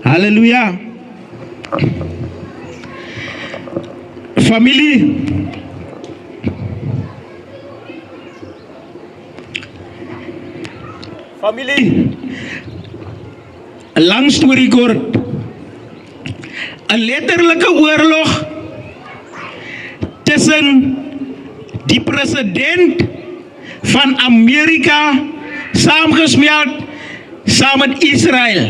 Halleluja. Familie. Familie. Een lang story kort. Een letterlijke oorlog tussen die president van Amerika saamgesmeld saam met Israël.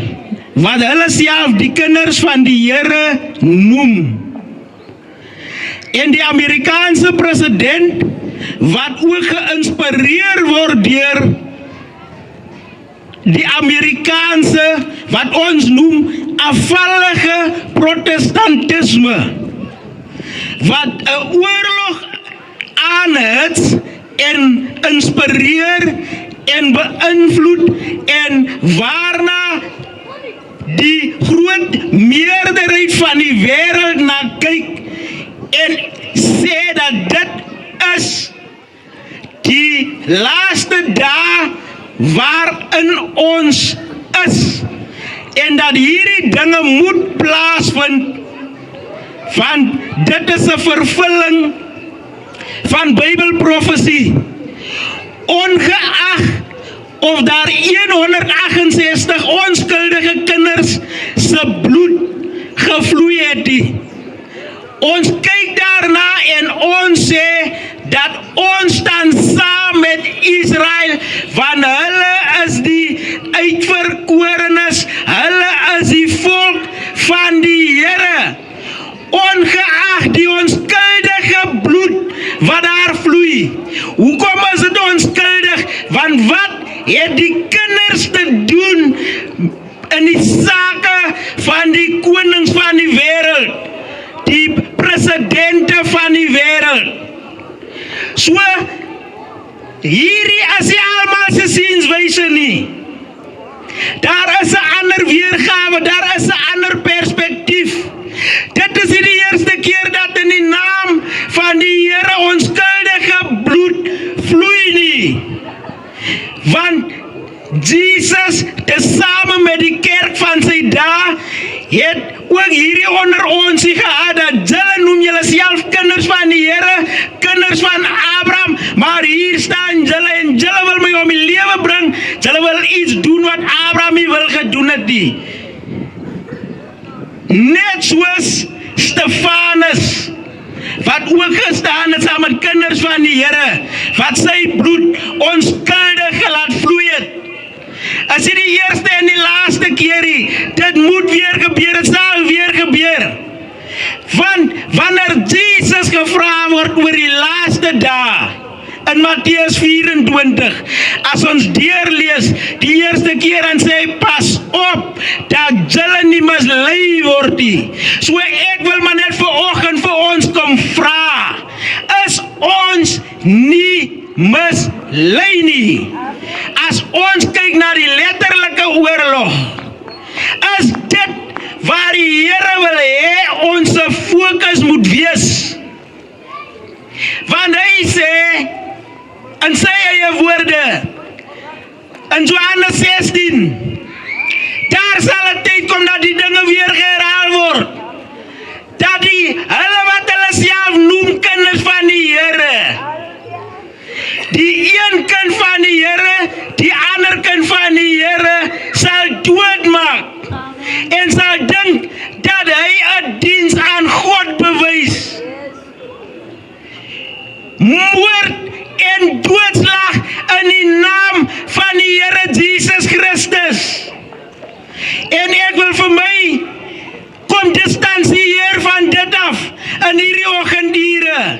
Wat hulle self die kinders van die Here noem. En die Amerikaanse president wat ook geïnspireer word deur die Amerikaanse wat ons noem afvallige protestantisme wat 'n oorlog aanhits en inspireer en beïnvloed en waarna die groot meerderheid van die wêreld na kyk en sê dat dit is die laaste dae waarin ons is en dat hierdie dinge moet plaasvind want dit is 'n vervulling van Bybelprofesie ongeag of daar 168 onskuldige kinders se bloed gevloei het nie. Ons kyk daarna en ons sê dat ons staan saam met Israel want hulle is die uitverkorenes, hulle is die volk van die Here. Ongeag die onskuldige bloed wat daar vloei. Hoekom is dit onskuldig? Want wat het die kinders te doen in die sake van die konings van die wêreld, die presidente van die wêreld? So, hierdie is nie almal se sienswyse nie. Daar is 'n ander weergawe, daar is 'n ander perspektief. Dit is nie die eerste keer dat in die naam van die Here onskuldige bloed vloei nie. Want Jesus, tesame met die kerk van sy dae, het ook hierdie onder ons gehad, dat julle noem julle self kinders van die Here, kinders van Abraham, maar hier staan julle en julle wil my om die lewe bring, julle wil iets doen wat Abraham nie wil gedoen het nie. Net soos Stefanus, wat ook gestaan het saam met kinders van die Here, wat sy bloed onskuldig laat vloei het. As dit die eerste en die laaste keer nie, dit moet weer gebeur, dit sal weer gebeur. Want wanneer Jesus gevra word oor die laaste dae, in Matteus 24, as ons deurlees, die eerste keer en sê, pas op, dat julle nie mislei word nie. So ek wil maar net vanoggend vir ons kom vra, is ons nie mislei nie? As ons kyk na die letterlike oorlog, is dit waar die Here wil hê ons fokus moet wees. Want hy sê, in sy eie woorde, in Johannes 16, daar sal 'n tyd kom dat die dinge weer herhaal word. Dat hulle wat hulle self noem kinders van die Here, die een kind van die Here, die ander kind van die Here, sal doodmaak en sal dink dat hy 'n diens aan God bewys. Moord en doodslag in die naam van die Here Jesus Christus. En ek wil vir my kom distansieer van dit af in hierdie oggendure.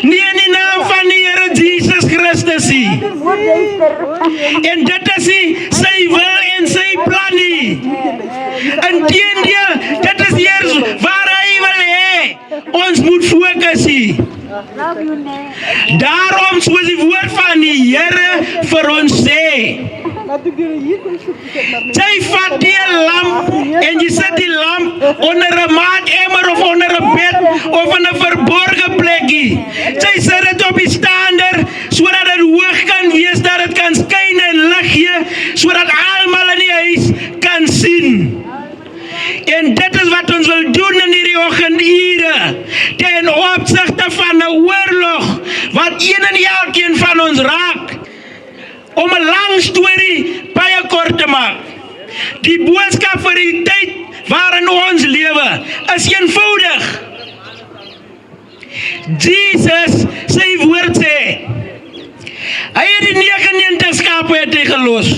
Nie in die naam van die Here Jesus Christus nie. En dit is nie sy wil en sy plan nie. Inteendeel, dit is eers waar hy wil hê ons moet fokus nie. Daarom soos die woord van die Here vir ons sê, jy vat die lamp en jy sit die lamp onder 'n maatemmer of onder 'n bed of in 'n verborge plekkie. Jy sit dit op die stander sodat dit hoog kan wees, dat dit kan skyn en lig gee, sodat almal in die sien. En dit is wat ons wil doen in hierdie oggendure, ten opsigte van 'n oorlog, wat een en elkeen van ons raak. Om 'n lang storie baie kort te maak, die boodskap vir die tyd waarin ons lewe, is eenvoudig. Jesus, sy woord sê, hy het die 99 skape het hy gelos.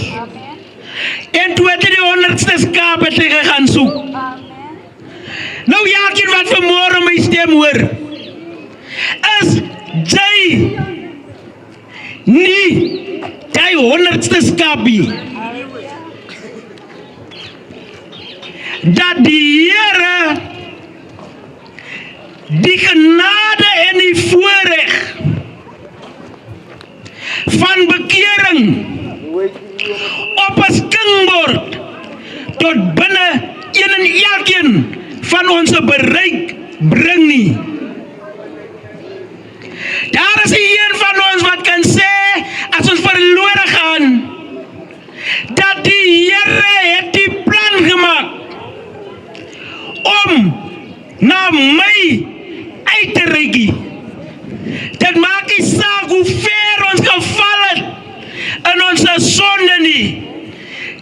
En toe het hy die 100ste skaap het hy gegaan soek. Nou elkeen wat vanmôre my stem hoor, is jy nie die 100ste skaapie. Dat die Here die genade en die voorreg van bekering op 'n skingboord tot binne een en elkeen van ons bereik bring nie. Daar is een van ons wat kan sê, as ons verlore gaan, dat die Here het die plan gemaak om na my uit te reik. Dit maak nie saak hoe ver ons geval het in ons sonde nie.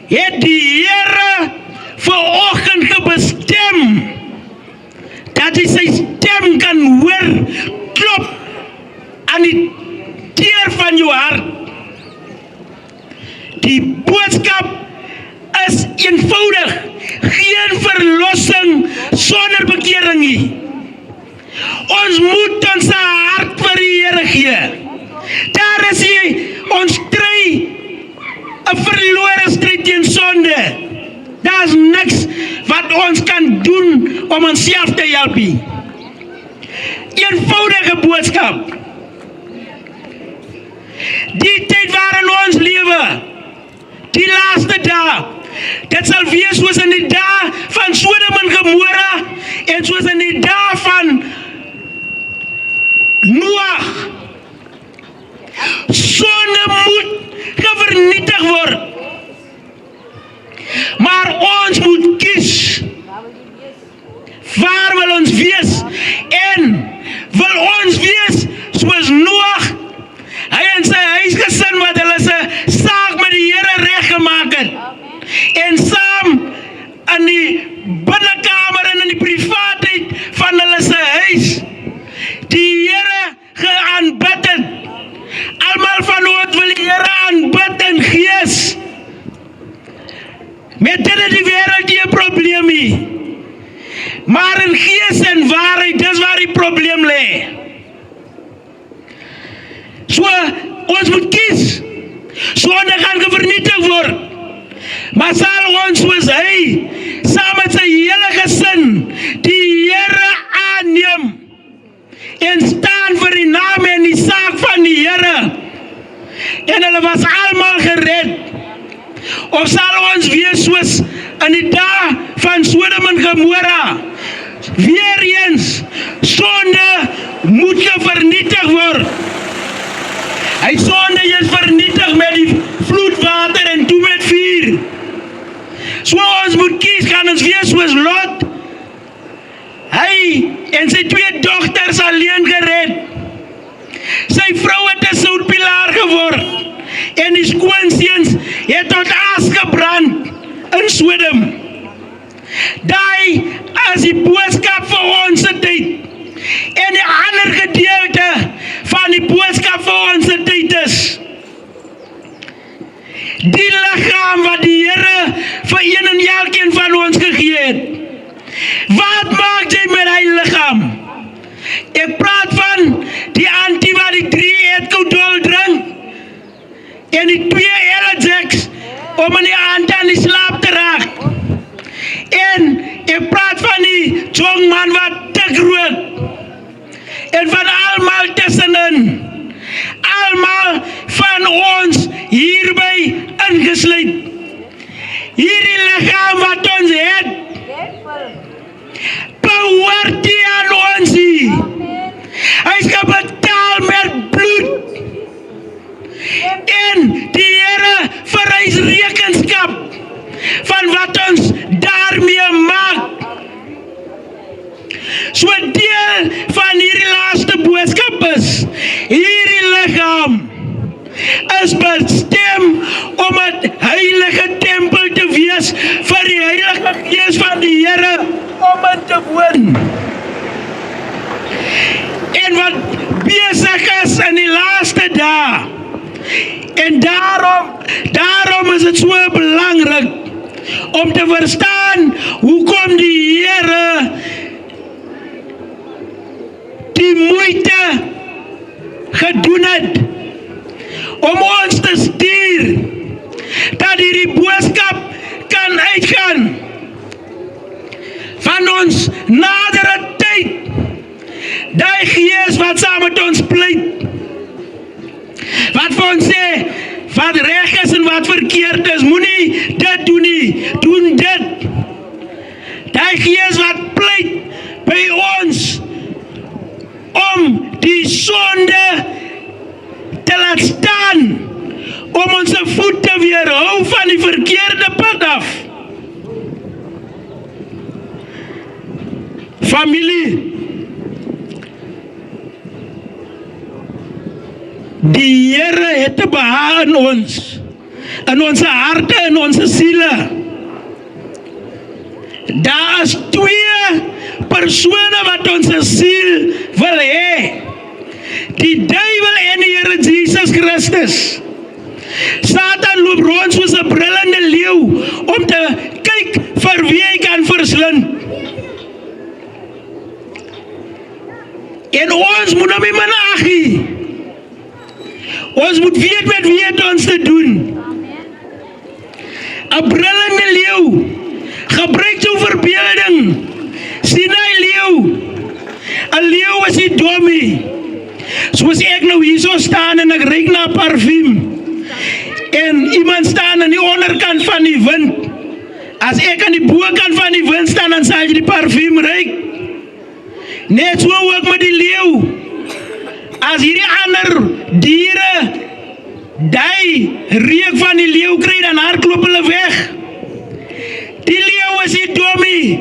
Het die Here vanoggend gebestem dat hy sy stem kan hoor klop aan die deur van jou hart. Die boodskap is eenvoudig, geen verlossing sonder bekering nie. Ons moet ons hart vir die Here gee. Daar is ons stry, 'n verlore stryd teen sonde. Daar is niks wat ons kan doen om onsself te help nie. Eenvoudige boodskap. Die tyd waarin ons lewe, die laaste dae, dit sal wees soos in die dae van Sodom en Gomora en soos in die dae van Noag. Sonde moet vernietig word. Maar ons moet kies. Waar wil ons wees? En wil ons wees soos Noag? Hy en sy huisgesin wat hulle se saak met die Here reggemaak het. En saam in die binnekamer en in die privaatheid van hulle se huis die Here geaanbid het. Almal van ons wil die Here aanbid in gees. Met dit het die wêreld nie 'n probleem nie. Maar in gees en waarheid, dis waar die probleem lê. So, ons moet kies. Sonde gaan vernietig word. Maar sal ons soos hy, saam met sy hele gesin, die Here aanneem en staan vir die naam en die saak van die Here. En hulle was almal gered. Of sal ons wees soos in die dae van Sodom en Gomora? Weer eens, sonde moet vernietig word. Hy sonde is vernietig met die vloedwater en toe met vuur. So ons moet kies, gaan ons wees soos Lot. Hy en sy 2 dogters alleen gered. Sy vrou het 'n soutpilaar geword. En die skoonseuns het tot as gebrand in Sodom. Daai is die boodskap vir ons tyd. En die ander gedeelte van die boodskap vir ons tyd is die liggaam wat die Here vir een en elkeen van ons gegee het. Wat maak jy met hy liggaam? Ek praat van die antie wat die 3 eetkoudol drink en die 2 Elajecks om in die aand aan die slaap te raak. En ek praat van die jongman wat te groot en van almal tussenin. Almal van ons hierby ingesluit. Hierdie liggaam wat ons het, behoort nie aan ons nie. Hy is gebetaal met bloed. En die Here vereis rekenskap van wat ons daarmee maak. So deel van hierdie laaste boodskap is, hierdie liggaam is bestem om 'n heilige tempel te wees vir die Heilige Gees van die Here om in te woon. En wat besig is in die laaste dae. En daarom is dit so belangrik om te verstaan hoekom die Here die moeite gedoen het om ons te stuur, dat hierdie boodskap kan uitgaan van ons nadere tyd, die Gees wat saam met ons pleit, wat vir ons sê, wat reg is en wat verkeerd is, moenie dit doen nie, doen dit. Die Gees wat pleit by ons, om die sonde te laat staan, om ons voet te weerhou van die verkeerde pad af. Familie, die Here het te behaag in ons, in onze harte, in onze siele. Daar is twee persone wat onze siel wil hê. Die duivel en die Here Jesus Christus. Satan loop rond soos 'n brullende leeu om te kyk vir wie hy kan verslind. En ons moet hom nie minaggie. Ons moet weet met wie het ons te doen. 'n brullende leeu. Gebruik jou verbeelding. Sien hy leeu. 'n leeu is nie dommie. Soos ek nou hier so staan en ek ruik na parfuum. En iemand staan aan die onderkant van die wind. As ek aan die bokant van die wind staan, dan sal jy die parfuum ruik. Net so ook met die leeu. As hierdie ander diere die reuk van die leeu kry, dan hardloop hulle weg. Die leeu is nie dommie.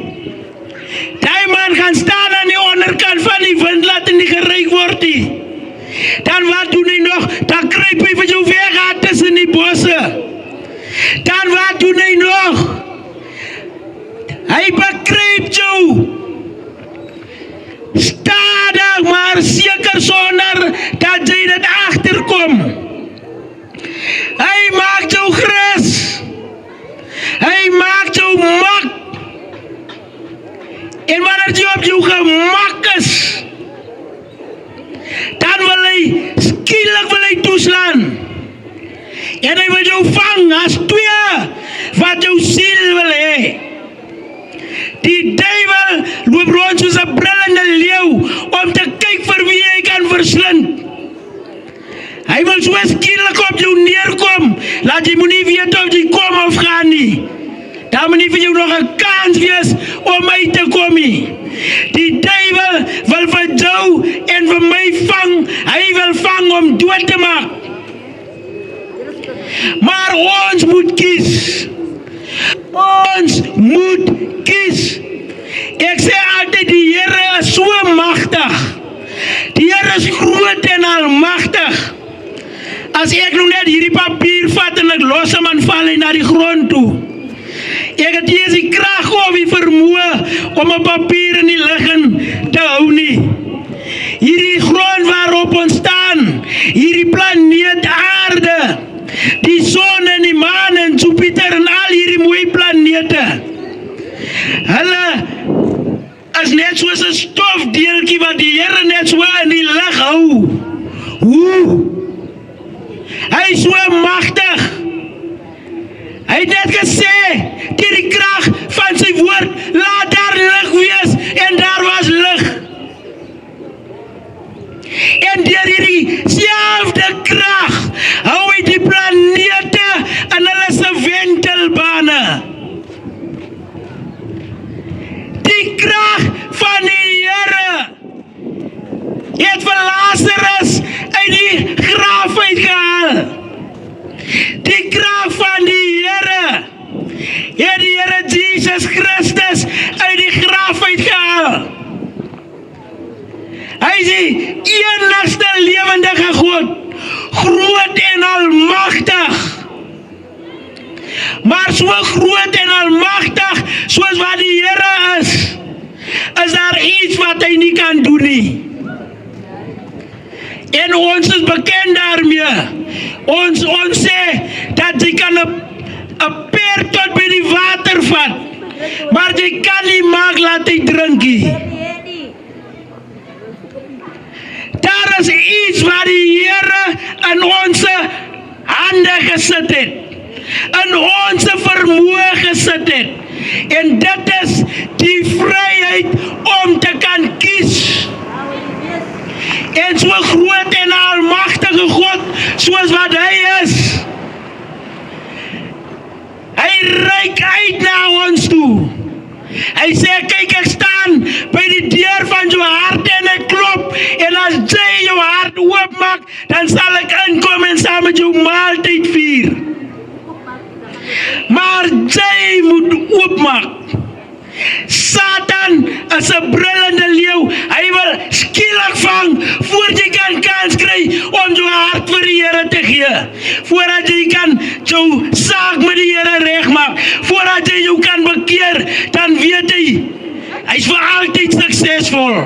Die man gaan staan aan die onderkant van die wind, laat hy nie geruik word nie. Dan wat doen hy nog? Dan kruip hy vir jou weg uit tussen die bosse. Dan wat doen hy nog? Hy bekruip jou. Stadig maar seker sonder dat jy dit agterkom. Hy maak jou grus. Hy maak jou mak. En wanneer jy op jou gemak is, dan wil hy skielik toeslaan. En hy wil jou vang as twee wat jou siel wil hê. Die duivel loop rond soos 'n brullende leeu om te kyk vir wie hy kan verslind. Hy wil so skielik op jou neerkom, laat jy moenie weet of jy kom of gaan nie. Daar moet nie vir jou nog 'n kans wees om uit te kom nie. Die duivel wil vir jou en vir my vang. Hy wil vang om dood te maak. Maar ons moet kies. Ons moet kies. Ek sê altyd die Here is so magtig. Die Here is groot en almagtig. As ek nou net hierdie papier vat en ek los hom, dan val hy na die grond toe. Ek het nie die krag of die vermoë om 'n papier in die lug te hou nie. Hierdie grond waarop ons staan, hierdie planeet aarde, die son en die maan en Jupiter en al hierdie mooi planete, hulle is net soos 'n stofdeeltjie wat die Here net so in die lug hou. Hoe? Hy is so magtig. Hy het net gesê, deur die krag van sy woord, laat daar lig wees, en daar was lig. En deur hierdie selfde krag hou hy die planete in hulle se wentelbane. Die krag van die Here het vir Lazarus uit die graf uitgehaal. Die krag van die Here Jesus Christus uit die graf uitgehaal. Hy is die enigste lewendige God, groot en almagtig. Maar so groot en almagtig soos wat die Here is daar iets wat hy nie kan doen nie. En ons is bekend daarmee. Ons sê dat jy kan 'n perd tot by die water vat, maar jy kan nie maak laat hy drink nie. Daar is iets wat die Here in ons hande gesit het, in ons vermoë gesit het, en dit is die vryheid om te kan kies. En so groot en almagtige God soos wat hy is, hy reik uit na ons toe. Hy sê, kyk, ek staan by die deur van jou hart en ek klop, en as jy jou hart oopmaak, dan sal ek inkom en saam met jou maaltyd vier. Maar jy moet oopmaak. Satan is 'n brullende leeu. Hy wil skielik vang voordat jy kan kans kry om jou hart vir die Here te gee. Voordat jy kan jou saak met die Here regmaak. Voordat jy jou kan bekeer, dan weet hy, hy's vir altyd suksesvol.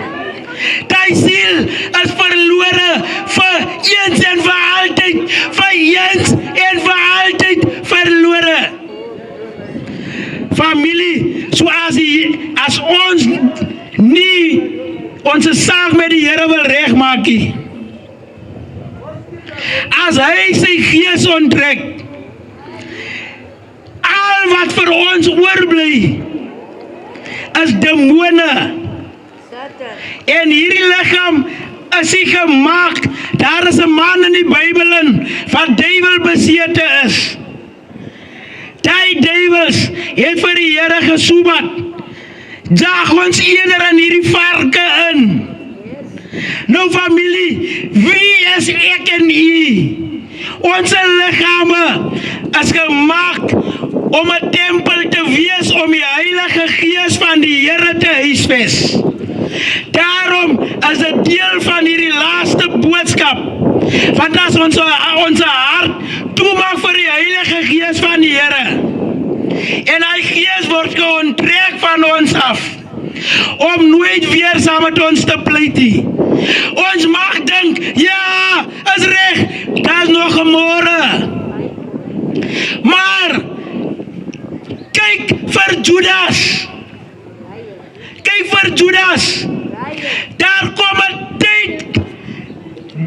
Daai siel is verlore vir eens en vir altyd, vir eens en vir altyd verlore. Familie, as ons nie ons saak met die Here wil regmaak nie, as hy sy gees onttrek, al wat vir ons oorbly is demone. En hierdie liggaam is hy gemaak. Daar is 'n man in die Bybel in wat duiwel besete is. Die duivels het vir die Here gesoebat. Jaag ons eerder in hierdie varke in. Nou familie, wie is ek en u? Ons liggame is gemaak om 'n tempel te wees, om die Heilige Gees van die Here te huisves. Daarom is dit deel van hierdie laaste boodskap, want as ons hart toemaak vir die Heilige Gees van die Here, en hy Gees word geonttrek van ons af, om nooit weer saam met ons te pleit nie. Ons mag dink, ja, is reg, daar is nog 'n môre. Maar kyk vir Judas. Kyk vir Judas. Daar kom 'n tyd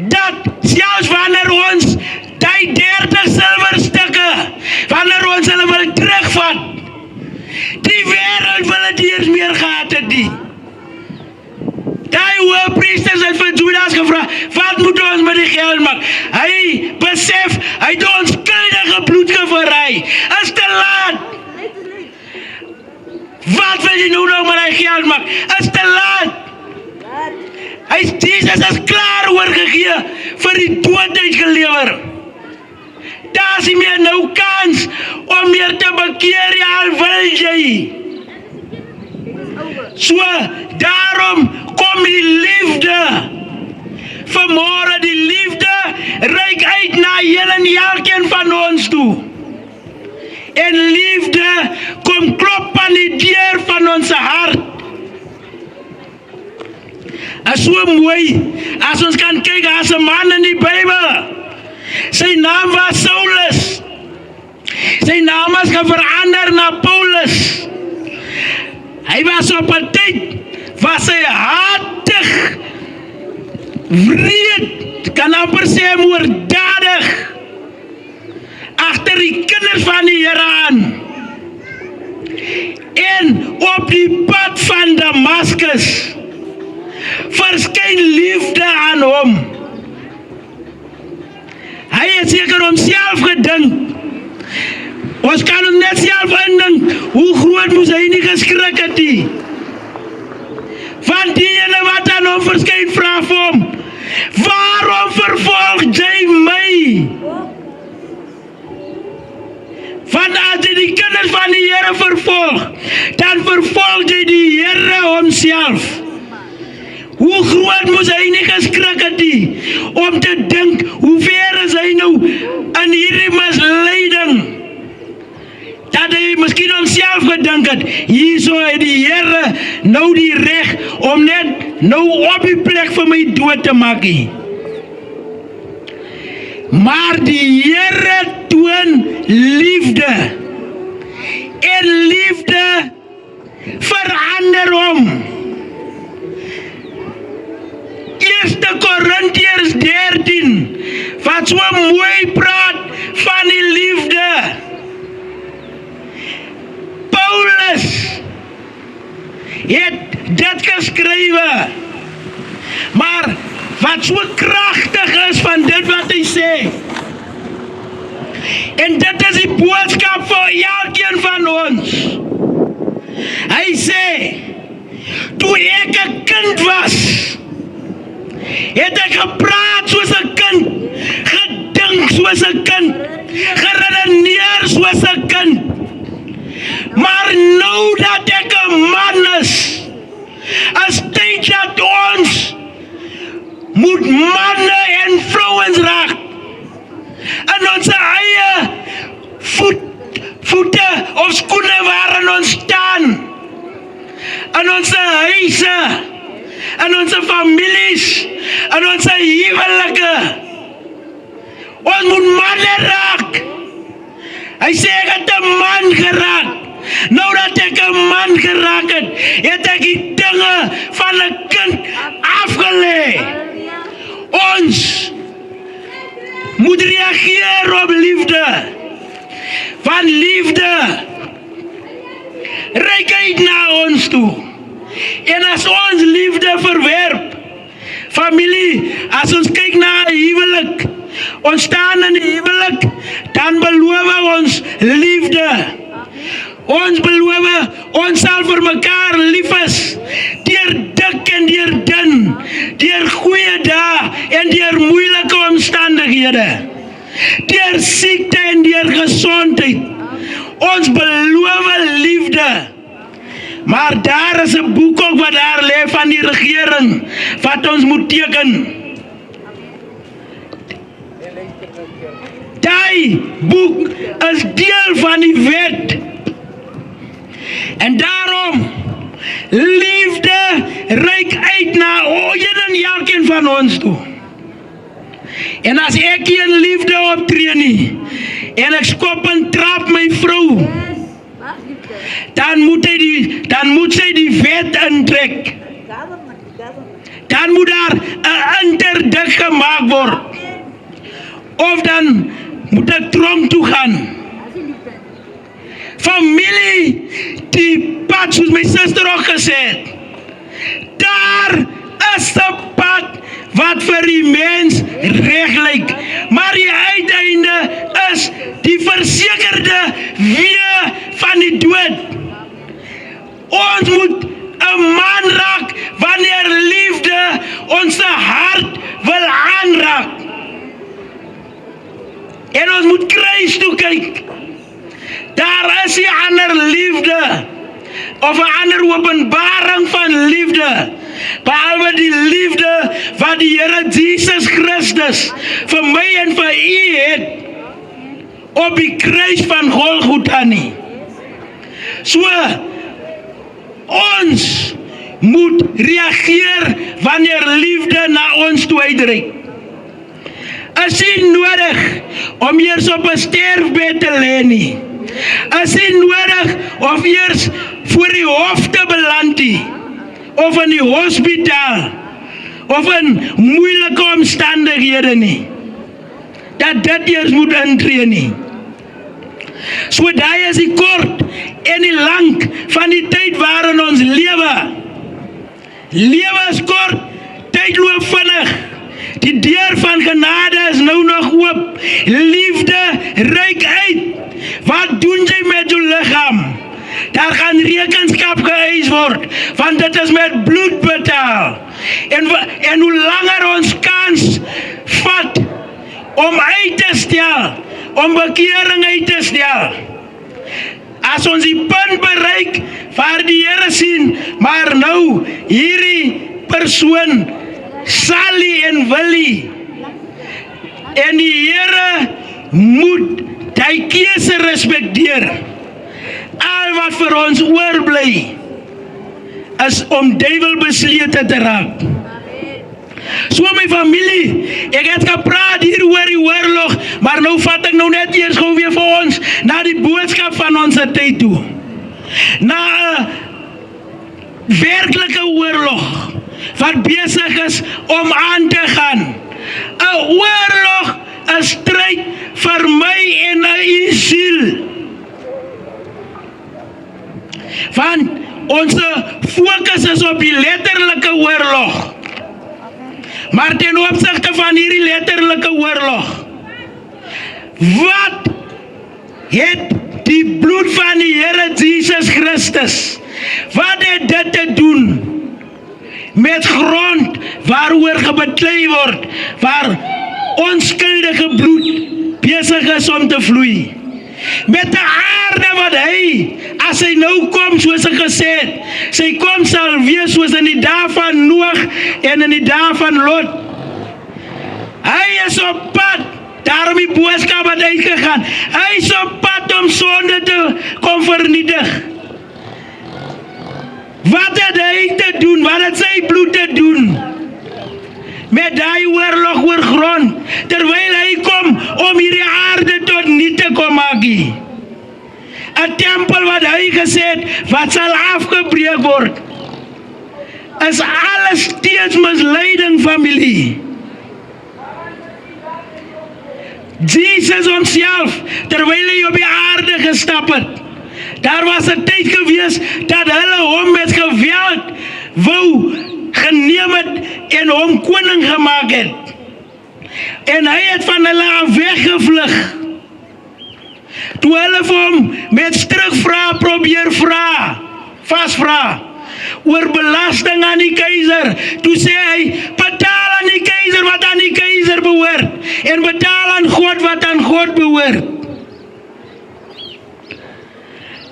dat selfs wanneer ons die 30 silwerstukke, wanneer ons hulle wil terugvat, die wêreld wil het eers meer gehad het nie. Die hoëpriesters het vir Judas gevra, wat moet ons met die geld maak? Hy besef, hy het onskuldige bloed geverry. Is te laat. Wat wil jy nou nog met die geld maak? Is te laat. Jesus is klaar oorgegee, vir die dood uitgelewer. Daar is nie meer nou kans om meer te bekeer, al wil jy. So, daarom kom die liefde. Vanmôre die liefde reik uit na julle en elkeen van ons toe. En liefde kom klop aan die deur van ons hart. Is so mooi, as ons kan kyk, as 'n man in die Bybel, sy naam was Saulus, sy naam is verander na Paulus. Hy was op 'n tyd, was hy hatig, wreed, kan amper sê moorddadig, agter die kinders van die Here aan. En op die pad van Damaskus verskyn liefde aan hom. Hy het seker homself gedink. Ons kan hom net self indink, hoe groot moes hy nie geskrik het nie. Want die ene wat aan hom verskyn vra vir hom, waarom vervolg jy my? Want as jy die kinders van die Here vervolg, homself. Hoe groot moes hy nie geskrik het nie, om te dink, hoe ver is hy nou in hierdie misleiding, dat hy miskien homself gedink het, hierso het die Here nou die reg, om net nou op die plek vir my dood te maak nie. Maar die Here toon liefde, en liefde verander hom. 1 Korintiërs 13, wat so mooi praat van die liefde. Paulus het dit geskrywe, maar wat so kragtig is van dit wat hy sê, en dit is die boodskap vir elkeen van ons. Hy sê, toe ek 'n kind was, het ek gepraat soos 'n kind, gedink soos 'n kind, geredeneer soos 'n kind. Maar nou dat ek 'n man is tyd dat ons moet manne en vrouens raak, in ons eie voete of skoene waarin ons staan, in ons huise, in ons families, in ons huwelike. Ons moet manne raak. Hy sê ek het 'n man geraak. Nou dat ek 'n man geraak het ek die dinge van 'n kind afgelê. Ons moet reageer op liefde. Van liefde reik uit na ons toe. En as ons liefde verwerp, familie, as ons kyk na 'n huwelik, ons staan in die huwelik, dan beloof ons liefde. Ons beloof, ons sal vir mekaar lief is, deur dik en deur dun, deur goeie dae en deur moeilike omstandighede, deur siekte en deur gesondheid. Ons beloof liefde. Maar daar is 'n boek ook wat daar lê van die regering, wat ons moet teken. Die boek is deel van die wet. En daarom, liefde reik uit na een en elkeen van ons toe. En as ek geen liefde optree nie, en ek skop en trap my vrou, dan moet sy die wet intrek. Dan moet daar 'n interdik gemaak word. Of dan moet ek tronk toe gaan. Familie, die pad, soos my suster ook gesê het, daar is 'n pad wat vir die mens reg lyk, maar die uiteinde is die versekerde weë van die dood. Ons moet 'n man raak wanneer liefde ons hart wil aanraak. En ons moet kruis toe kyk. Daar is 'n ander liefde, of 'n ander openbaring van liefde, behalwe die liefde wat die Here Jesus Christus vir my en vir u het op die kruis van Golgotha nie. So, ons moet reageer wanneer liefde na ons toe uitreik. Is nie nodig om eers op 'n sterfbed te lê nie. Is nie nodig of eers voor die hof te beland nie, of in die hospitaal, of in moeilike omstandighede nie, dat dit eers moet intree nie. So daai is die kort en die lang van die tyd waarin ons lewe. Lewe is kort, tyd loop vinnig. Die deur van genade is nou nog oop. Liefde reik uit. Wat doen jy met jou liggaam? Daar gaan rekenskap geëis word, want dit is met bloed betaal. En hoe langer ons kans vat om uit te stel, om bekering uit te stel, as ons die punt bereik waar die Here sien, maar nou hierdie persoon Sally en Willie, en die Here moet die keuse respekteer. Al wat vir ons oorbly is om duiwel beslete te raak. So my familie, ek het gepraat hier oor die oorlog, maar nou vat ek nou net eers gou weer vir ons na die boodskap van ons tyd toe. Na 'n werklike oorlog wat besig is om aan te gaan. 'n Oorlog, 'n stryd vir my en u siel. Want ons fokus is op die letterlike oorlog. Maar ten opsigte van hierdie letterlike oorlog, wat het die bloed van die Here Jesus Christus, wat het dit te doen met grond waaroor gebeklei word, waar onskuldige bloed besig is om te vloei? Met die aarde wat hy, as hy nou kom, soos ek gesê het, sy kom sal wees soos in die dae van Noag en in die dae van Lot. Hy is op pad, daarom die boodskap wat uitgegaan. Hy is op pad om sonde te kom vernietig. Wat het hy te doen? Wat het sy bloed te doen? Met die oorlog oor grond, terwyl hy kom om hierdie aarde tot niet te kom maak. 'n tempel wat hy gesê het, wat sal afgebreek word, is alles steeds misleiding, familie. Jesus homself, terwyl hy op die aarde gestap het, daar was 'n tyd gewees dat hulle hom met geweld wou geneem het en hom koning gemaak het. En hy het van hulle af weggevlug. Toe hulle vir hom met terugvra probeer vasvra oor belasting aan die keiser, toe sê hy, betaal aan die keiser wat aan die keiser behoort, en betaal aan God wat aan God behoort.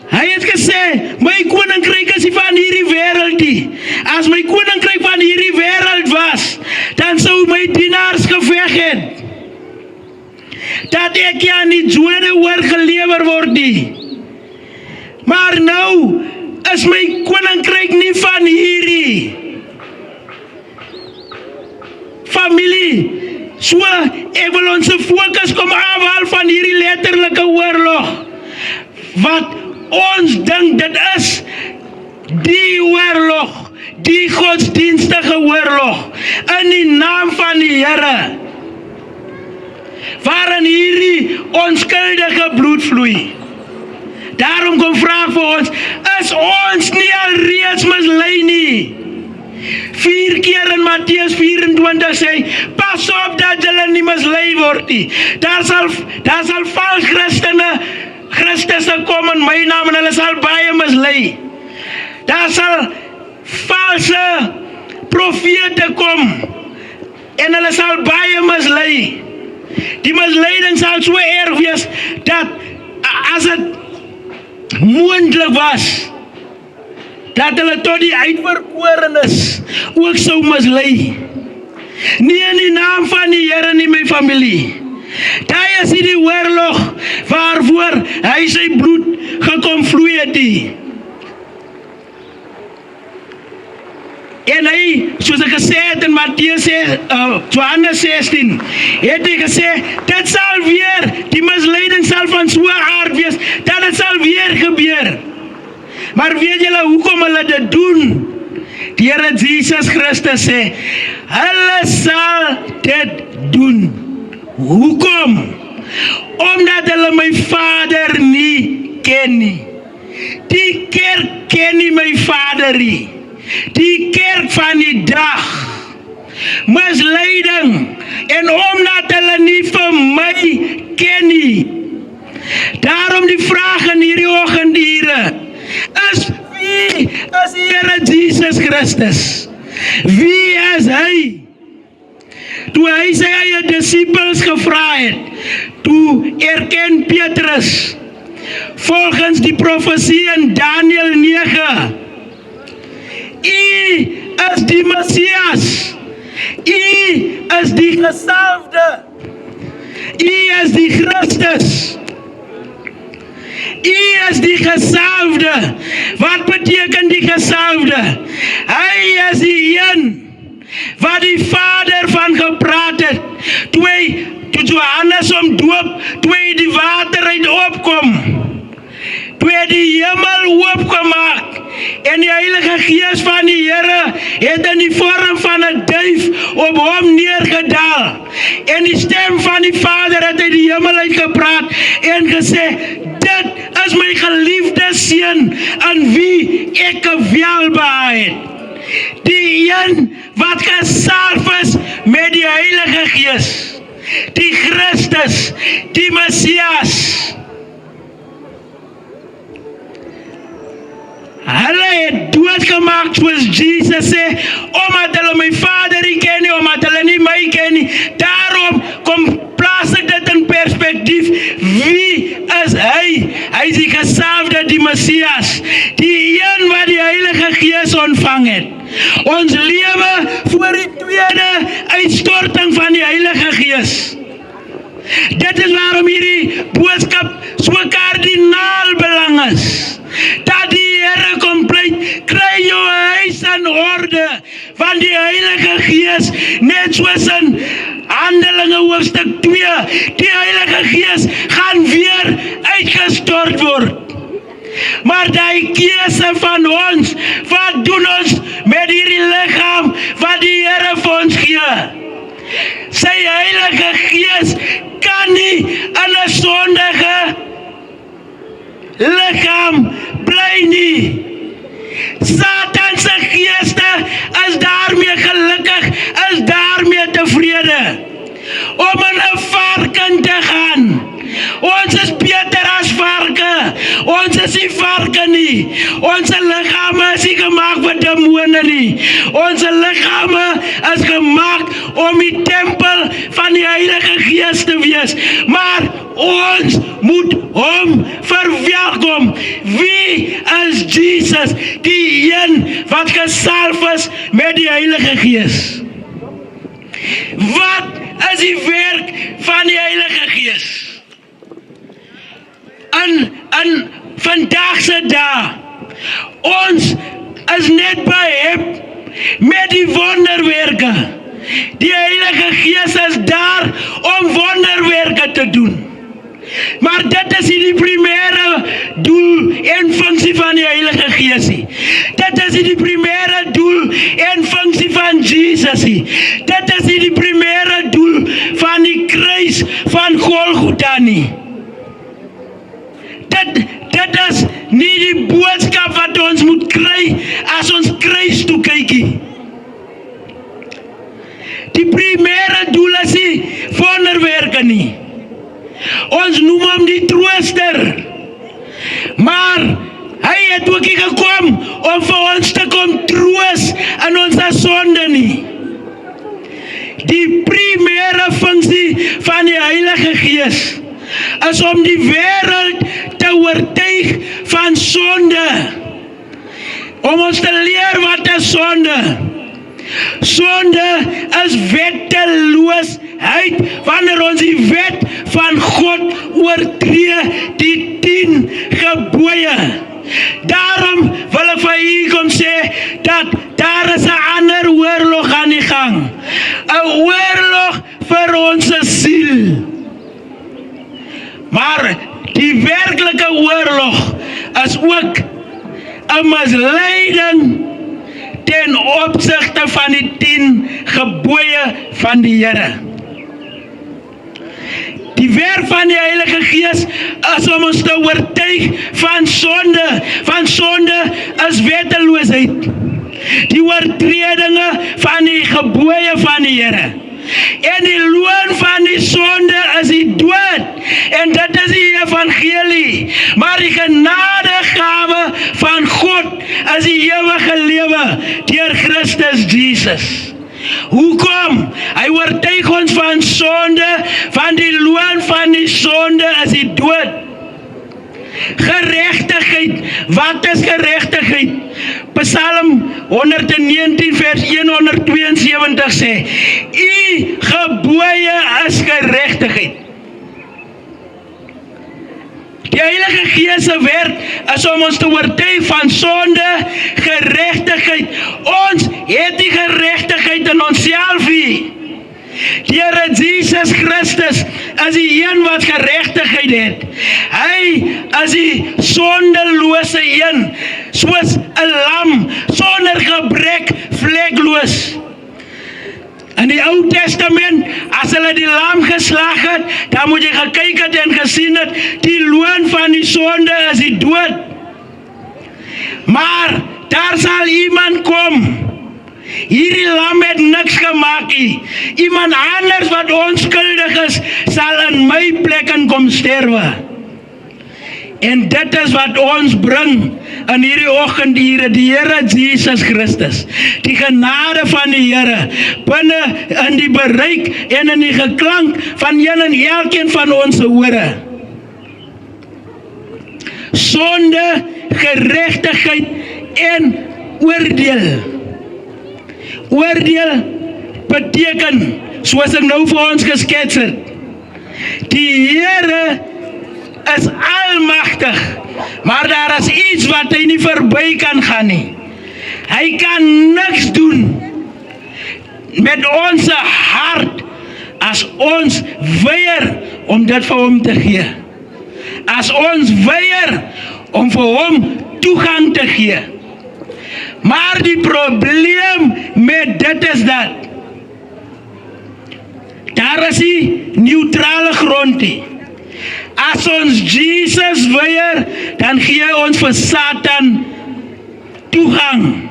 Hy het gesê, my koninkryk is nie van hierdie wêreld nie. As my koninkryk van hierdie wêreld was, dan sou my dienaars geveg het dat ek aan die Jode oorgelewer word nie. Maar nou is my koninkryk nie van hierdie. Familie, so ek wil ons fokus kom afhaal van hierdie letterlike oorlog, wat ons dink dit is die oorlog, die godsdienstige oorlog, in die naam van die Here, waarin hierdie onskuldige bloed vloei. Daarom kom vraag vir ons, is ons nie alreeds mislei nie? 4 keer in Matteus 24 sê, pas op dat julle nie mislei word nie. Daar sal vals Christusse kom in my naam en hulle sal baie mislei. Daar sal valse profete kom en hulle sal baie mislei. Die misleiding sal so erg wees dat as dit moontlik was dat hulle tot die uitverkorenes ook sou mislei. Nie in die naam van die Here nie, my familie. Daar is die oorlog waarvoor hy sy bloed gekom vloei het nie. En hy, soos ek gesê het in Matteus 16, het hy gesê, dit sal weer, die misleiding sal van so 'n aard wees, dat het sal weer gebeur. Maar weet julle hoekom hulle dit doen? Die Here Jesus Christus sê, hulle sal dit doen. Hoekom? Omdat hulle my Vader nie ken nie. Die kerk ken nie my Vader nie. Die kerk van die dag. Misleiding. En omdat hulle nie vir my ken nie. Daarom die vraag in hierdie oggend, Here, wie is die Here Jesus Christus? Wie is hy? Toe hy sy eie disippels gevra het, toe erken Petrus, volgens die profesie in Daniel 9. U is die Messias. U is die gesalfde. U is die Christus. U is die gesalfde. Wat beteken die gesalfde? Hy is die een wat die Vader van gepraat het. Toe Johannes hom doop, toe die water uit opkom, toe die hemel oopgemaak, en die Heilige Gees van die Here het in die vorm van 'n duif op hom neergedaal. En die stem van die Vader het uit die hemel uitgepraat en gesê, dit is my geliefde seun, aan wie ek welbehaag het. Die een wat gesalf is met die Heilige Gees, die Christus, die Messias. Hulle het doodgemaak soos Jesus sê, omdat hulle my Vader nie ken nie, omdat hulle nie my ken nie. Daarom kom plaas ek dit in perspektief. Wie is hy? Hy is die gesalfde, die Messias, die een wat die Heilige Gees ontvang het. Ons lewe voor die tweede uitstorting van die Heilige Gees. Dit is waarom hierdie boodskap so kardinaal belang is. Dat die Here kom pleit, kry jou huis in orde, want die Heilige Gees, net soos in Handelinge hoofstuk 2, die Heilige Gees gaan weer uitgestort word. Maar die keuse van ons, wat doen ons met hierdie liggaam wat die Here vir ons gee? Sy Heilige Gees kan nie in 'n sondige liggaam bly nie. Satan se geeste is daarmee gelukkig, is daarmee tevrede om in 'n varken te gaan. Ons is beter as varke. Ons is nie varke nie. Ons liggame is nie gemaak vir demone nie. Ons liggame is gemaak om die tempel van die Heilige Gees te wees. Maar ons moet hom verwelkom. Wie is Jesus? Die een wat gesalf is met die Heilige Gees. Wat is die werk van die Heilige Gees? In vandag se dag, ons is net behep met die wonderwerke. Die Heilige Gees is daar om wonderwerke te doen. Maar dit is nie die primêre doel en funksie van die Heilige Gees nie. Dit is nie die primêre doel en funksie van Jesus nie. Dit is nie die primêre doel van die kruis van Golgotha nie. Dit is nie die boodskap wat ons moet kry as ons kruis toe kykie. Die primêre doel is nie wonderwerke nie. Ons noem hom die trooster. Maar hy het ook nie gekom om vir ons te kom troos in ons sonde nie. Die primêre funksie van die Heilige Gees is om die wêreld te oortuig van sonde. Om ons te leer wat is sonde. Sonde is wetteloosheid, wanneer ons die wet van God oortree, die 10 gebooie. Daarom wil ek vir u kom sê, dat daar is 'n ander oorlog aan die gang. 'n Oorlog vir ons siel. Maar die werklike oorlog is ook 'n misleiding ten opsigte van die 10 gebooie van die Here. Die werk van die Heilige Gees is om ons te oortuig van sonde. Van sonde is wetteloosheid. Die oortredinge van die gebooie van die Here. En die loon van die sonde is die dood. En dit is die evangelie. Maar die genadegawe van God is die ewige lewe deur Christus Jesus. Hoekom? Hy oortuig ons van sonde, van die loon van die sonde is die dood. Geregtigheid, wat is geregtigheid? Psalm 119 vers 172 sê, U gebooie is geregtigheid. Die Heilige Gees se werk is om ons te oortuig van sonde, geregtigheid. Ons het die geregtigheid in onsself nie. Die Here Jesus Christus is die een wat geregtigheid het. Hy is die sondelose een, soos 'n lam, sonder gebrek, vlekloos. In die Ou Testament, as hulle die lam geslag het, dan moet jy gekyk het en gesien het, die loon van die sonde is die dood. Maar daar sal iemand kom. Hierdie lam het niks gemaak nie. Iemand anders wat onskuldig is, sal in my plek kom sterwe. En dit is wat ons bring in hierdie oggendure, die Here Jesus Christus. Die genade van die Here, binne in die bereik en in die geklank van een en elkeen van ons ore. Sonde, geregtigheid en oordeel. Oordeel beteken, soos ek nou vir ons geskets het, die Here is almagtig, maar daar is iets wat hy nie verby kan gaan nie. Hy kan niks doen met ons hart as ons weier om dit vir hom te gee. As ons weier om vir hom toegang te gee. Maar die probleem met dit is dat daar is die neutrale grond nie. As ons Jesus weier, dan gee ons vir Satan toegang.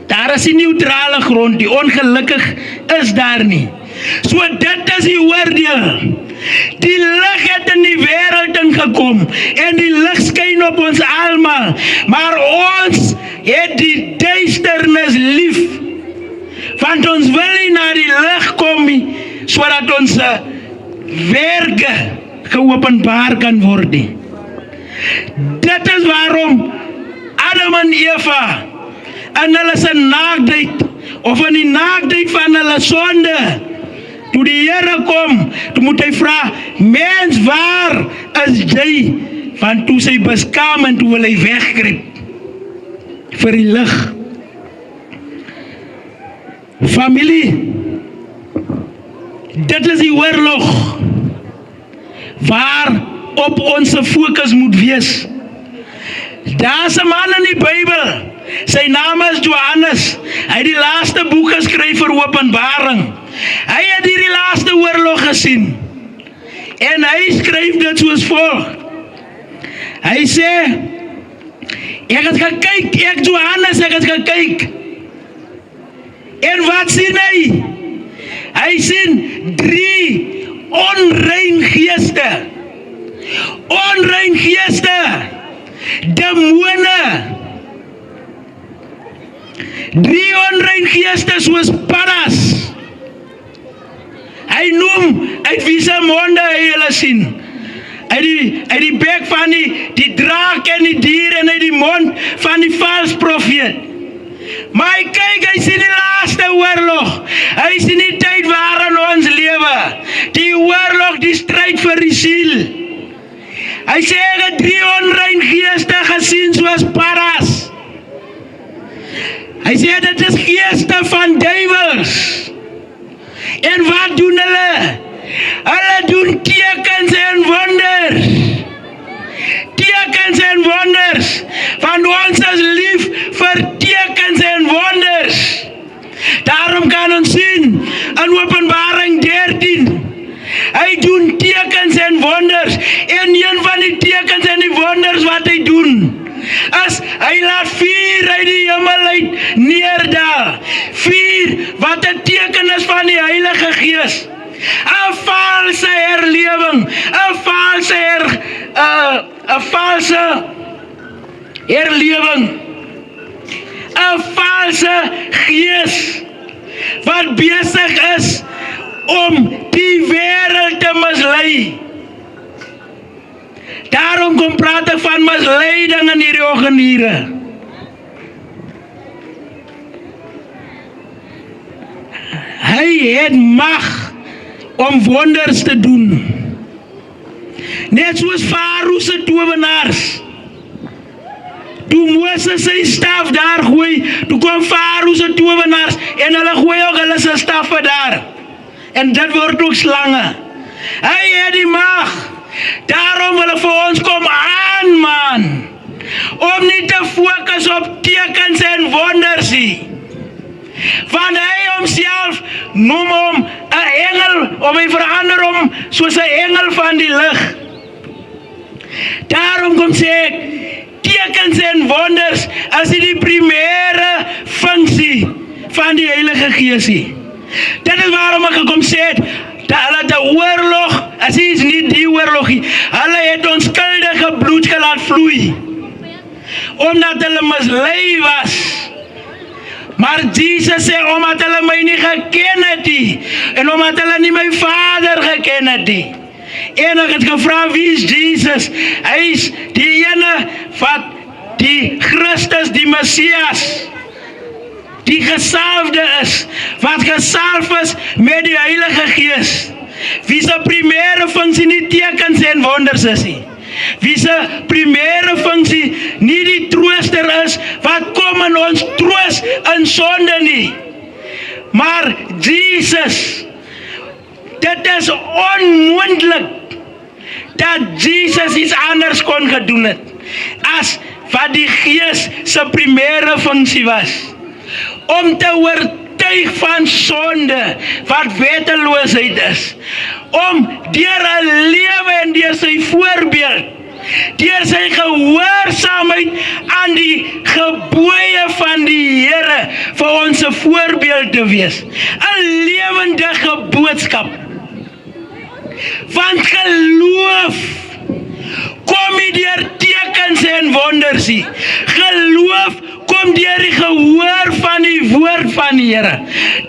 Daar is die neutrale grond, die ongelukkig is daar nie. So dit is die oordeel. Die lig het in die wêreld ingekom en die lig skyn op ons almal, maar ons het die duisternis lief, want ons wil nie na die lig kom nie, sodat ons werke geopenbaar kan word nie. Dit is waarom Adam en Eva in hulle se naaktheid, of in die naaktheid van hulle sonde, toe die Here kom, toe moet hy vra, mens, waar is jy? Want toe sy beskaam en toe wil hy wegkruip vir die lig. Familie, dit is die oorlog waar op ons fokus moet wees. Daar is 'n man in die Bybel, sy naam is Johannes. Hy het die laaste boek geskryf vir Openbaring. Hy het hierdie laaste oorlog gesien. En hy skryf dit soos volg. Hy sê, ek het gekyk, ek Johannes, ek het gekyk. En wat sien hy? Hy sien 3 onrein geeste. Onrein geeste. Demone. 3 onrein geeste soos paddas. Hy noem uit wie se monde hy hulle sien. Uit die bek van die draak en die dier en uit die mond van die vals profeet. Maar hy kyk, hy sien die laaste oorlog. Hy sien die tyd waarin ons lewe. Die oorlog, die stryd vir die siel. Hy sê, ek het 3 onrein geeste gesien soos paddas. Hy sê, dit is geeste van duiwels. En wat doen hulle? Hulle doen tekens en wonders. Tekens en wonders. Want ons is lief vir tekens en wonders. Daarom kan ons sien in Openbaring 13. Hy doen tekens en wonders. En een van die tekens en die wonders wat hy doen, is hy laat vuur uit die hemel uit neerdal. Vuur wat 'n teken is van die Heilige Gees. 'n valse herlewing, 'n valse herlewing, 'n valse gees wat besig is om die wêreld te mislei. Daarom kom praat ek van misleiding in hierdie oggendure. Hy het mag om wonders te doen. Net soos Farao se towenaars. Toe Moses sy staf daar gooi, toe kom Farao se towenaars en hulle gooi ook hulle se staffe daar. En dit word ook slange. Hy het die mag. Daarom wil hy vir ons kom aanman. Om nie te fokus op tekens en wonders nie. Want hy homself noem hom 'n engel, of hy verander hom soos 'n engel van die lig. Daarom kom sê ek, tekens en wonders is die primêre funksie van die Heilige Gees. Dit is waarom ek kom sê het, dat hulle die oorlog, as is nie die oorlog nie, hulle het onskuldige bloed gelaat vloei, omdat hulle mislei was. Maar Jesus sê, omdat hulle my nie geken het nie, en omdat hulle nie my Vader geken het nie. En ek het gevra, wie is Jesus? Hy is die ene wat die Christus, die Messias, die gesalfde is, wat gesalf is met die Heilige Gees. Wie se primêre funksie nie tekens en wonders is nie. Wie se primêre funksie nie die trooster is, wat kom in ons troos in sonde nie. Maar Jesus, dit is onmoontlik dat Jesus iets anders kon gedoen het, as wat die Gees se primêre funksie was. Om te oortuig van sonde, wat wetteloosheid is. Om deur 'n lewe en deur sy voorbeeld, deur sy gehoorsaamheid aan die gebooie van die Here, vir ons 'n voorbeeld te wees. 'n lewendige boodskap. Want geloof kom nie deur tekens en wonders nie. Geloof kom deur die gehoor van die woord van die Here.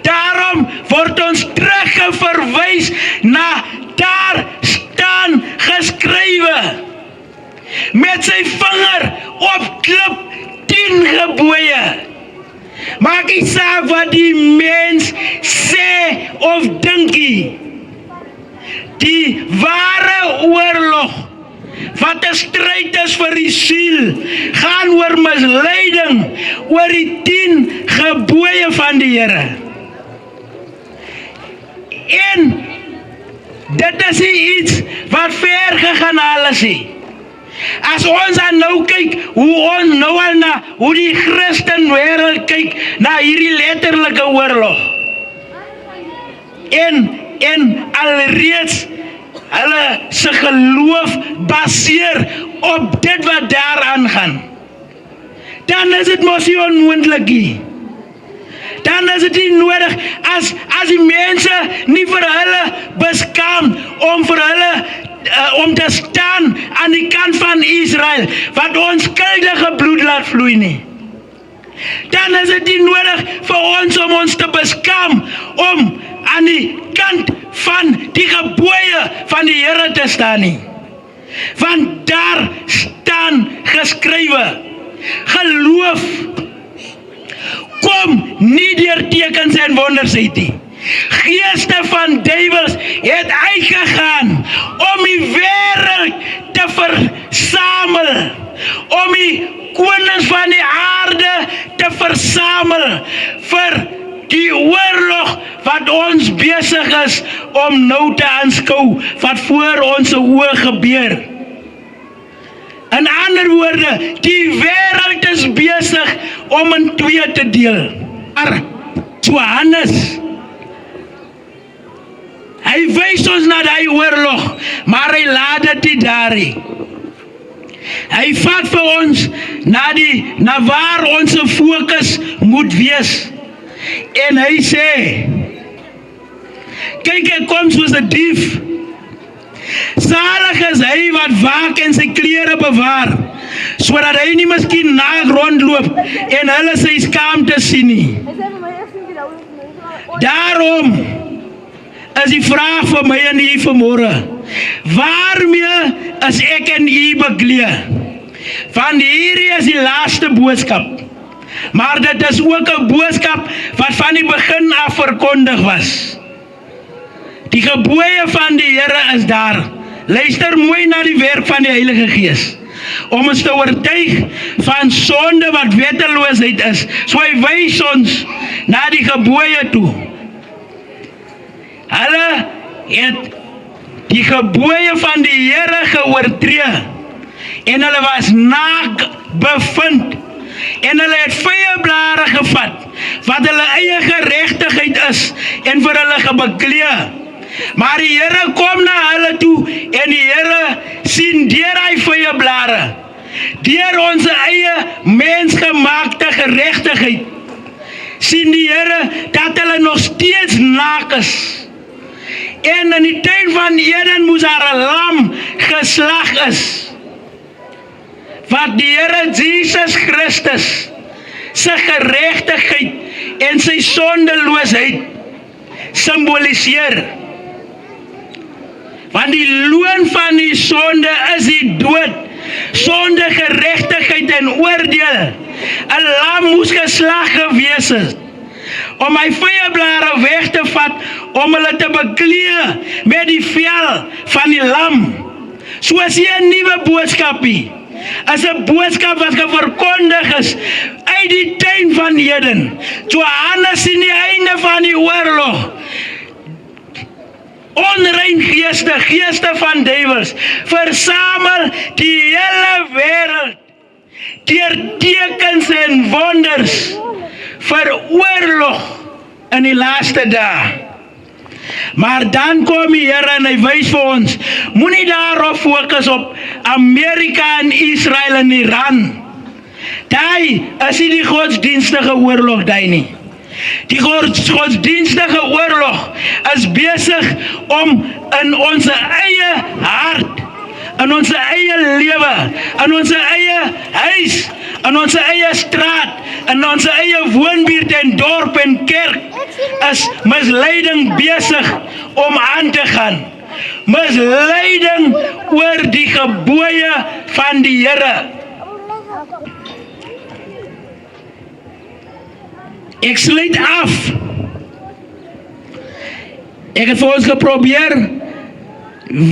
Daarom word ons terugverwys na daar staan geskrywe, met sy vinger op klip 10 gebooie. Maak nie saak wat die mens sê of dink nie. Die ware oorlog, wat 'n stryd is vir die siel, gaan oor misleiding, oor die 10 gebooie van die Here. En dit is nie iets wat ver gegaan alles nie. As ons dan nou kyk, hoe die Christen wêreld kyk na hierdie letterlike oorlog. En alreeds hulle se geloof baseer op dit wat daar aangaan. Dan is dit mos nie onmoontlik nie. Dan is dit nie nodig as die mense nie vir hulle beskaam om te staan aan die kant van Israel, wat onskuldige bloed laat vloei nie. Dan is dit nie nodig vir ons om ons te beskaam om aan die kant van die gebooie van die Here te staan nie. Want daar staan geskrywe, geloof kom nie deur tekens en wonders uit nie. Geeste van duiwels het uitgegaan om die wêreld te versamel, om die konings van die aarde te versamel vir die oorlog wat ons besig is om nou te aanskou, wat voor ons oë gebeur. In ander woorde, die wêreld is besig om in 2 te deel. Maar Johannes, hy wys ons na die oorlog, maar hy laat dit nie daar nie. Hy vat vir ons na waar ons fokus moet wees. En hy sê, kyk, ek kom soos 'n dief. Salig is hy wat waak en sy klere bewaar, sodat hy nie miskien naak rondloop en hulle sy skaamte sien nie. Daarom is die vraag vir my en u vanmôre, Waarmee is ek en u bekleed? Want hierdie is die laaste boodskap. Maar dit is ook 'n boodskap wat van die begin af verkondig was. Die gebooie van die Here is daar. Luister mooi na die werk van die Heilige Gees, om ons te oortuig van sonde wat wetteloosheid is. So hy wys ons na die gebooie toe. Hulle het die gebooie van die Here geoortree en hulle was naak bevind en hulle het vye blare gevat wat hulle eie geregtigheid is en vir hulle gebekleed. Maar die Here kom na hulle toe en die Here sien deur hy vye blare, deur ons eie mensgemaakte geregtigheid, sien die Here dat hulle nog steeds naak is. En in die tuin van Eden moes daar 'n lam geslag is, wat die Here Jesus Christus sy geregtigheid en sy sondeloosheid symboliseer. Want die loon van die sonde is die dood, sonde, geregtigheid en oordeel. 'n Lam moes geslag gewees het, om hy vye blare weg te vat, om hulle te bekleed met die vel van die lam. So is hier 'n nuwe boodskapie, is 'n boodskap wat verkondig is uit die tuin van Eden. Johannes sien die einde van die oorlog. Onrein geeste van duiwels, versamel die hele wêreld deur tekens en wonders vir oorlog in die laaste dae. Maar dan kom die Here en hy wys vir ons, moenie daarop fokus op Amerika en Israel en Iran. Daai is nie die godsdienstige oorlog daai nie. Die godsdienstige oorlog is besig om in ons eie hart, in ons eie lewe, in ons eie huis, in ons eie straat, in ons eie woonbuurt en dorp en kerk, is misleiding besig om aan te gaan. Misleiding oor die gebooie van die Here. Ek sluit af. Ek het vir ons geprobeer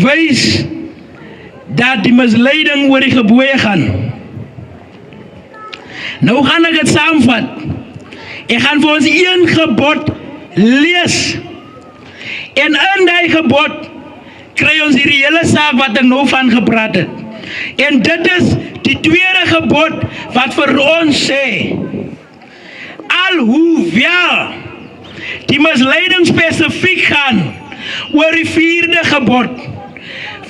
wys dat die misleiding oor die gebooie gaan. Nou gaan ek dit saamvat. Ek gaan vir ons een gebod lees. En in die gebod kry ons hierdie hele saak wat ek nou van gepraat het. En dit is die tweede gebod wat vir ons sê, alhoewel die misleiding spesifiek gaan oor die vierde gebod,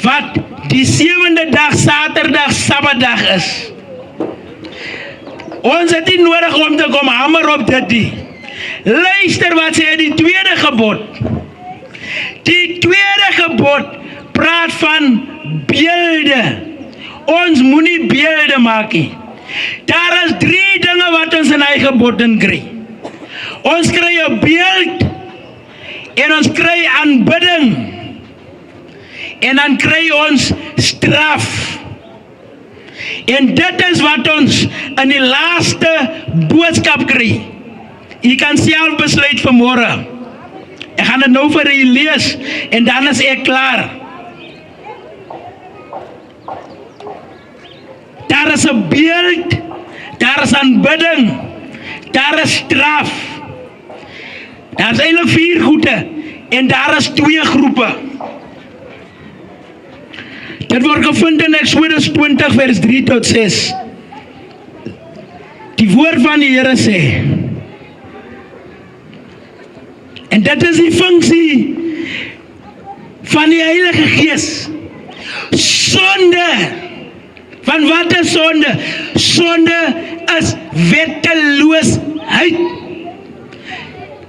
wat die 7de dag, Saterdag, Sabbatdag is. Ons het nie nodig om te kom hamer op dit nie. Luister wat sê die tweede gebod. Die tweede gebod praat van beelde. Ons moenie beelde maak nie. Daar is 3 dinge wat ons in hy gebod kry. Ons kry 'n beeld en ons kry aanbidding en dan kry ons straf. En dit is wat ons in die laaste boodskap kry. Jy kan self besluit vanmôre. Ek gaan dit nou vir julle lees en dan is ek klaar. Daar is 'n beeld, daar is aanbidding, daar is straf. Daar is eintlik 4 goede en daar is 2 groepe. Dit word gevind in Eksodus 20 vers 3 tot 6. Die woord van die Here sê, en dit is die funksie van die Heilige Gees. Sonde. Van wat is sonde? Sonde is wetteloosheid.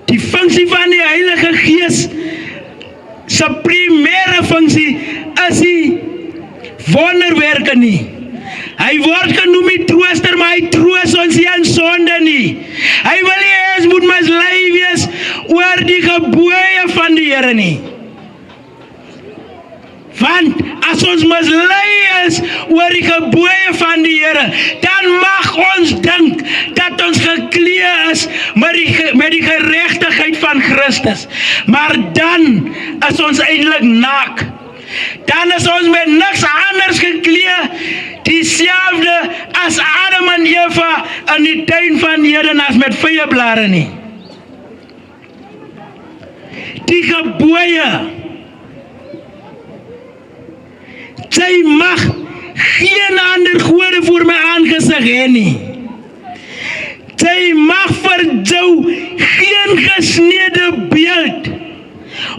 Die funksie van die Heilige Gees, sy primêre funksie is die wonderwerke nie. Hy word genoem die trooster, maar hy troos ons nie aan sonde nie. Hy wil nie eens moet mislei wees oor die gebooie van die Here nie. ons mislei is oor die gebooie van die Here, dan mag ons dink dat ons geklee is met die geregtigheid van Christus. Maar dan is ons eintlik naak. Dan is ons met niks anders geklee, dieselfde as Adam en Eva in die tuin van Eden, as met vyeblare nie. Die gebooie, sy mag geen ander gode voor my aangesig hê nie. Sy mag vir jou geen gesnede beeld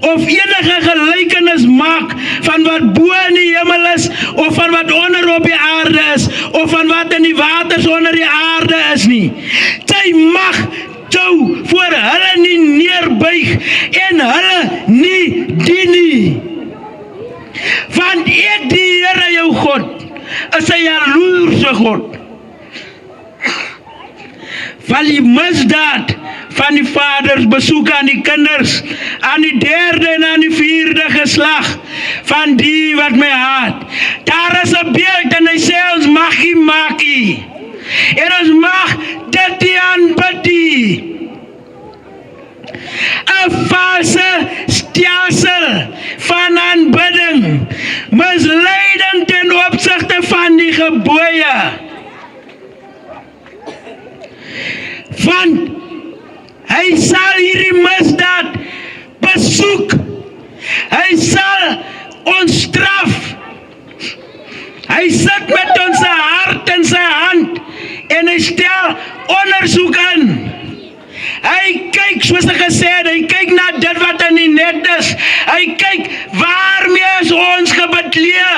of enige gelykenis maak van wat bo in die hemel is, of van wat onder op die aarde is, of van wat in die waters onder die aarde is nie. Sy mag jou voor hulle nie neerbuig en hulle nie dien nie. Want ek, die Here jou God, is 'n jaloerse God. Van die misdaad van die vaders besoek aan die kinders, aan die derde en aan die vierde geslag van die wat my haat. Daar is 'n beeld en hy sê ons mag nie maak nie. En ons mag dit nie aanbid nie. 'n valse stelsel van aanbidding, misleidend ten opsigte van die gebooie. Want hy sal hierdie misdaad besoek. Hy sal ons straf. Hy sit met ons hart in sy hand en hy stel ondersoek in. Hy kyk, soos ek gesê het, hy kyk na dit wat in die net is. Hy kyk waarmee is ons gebedlee.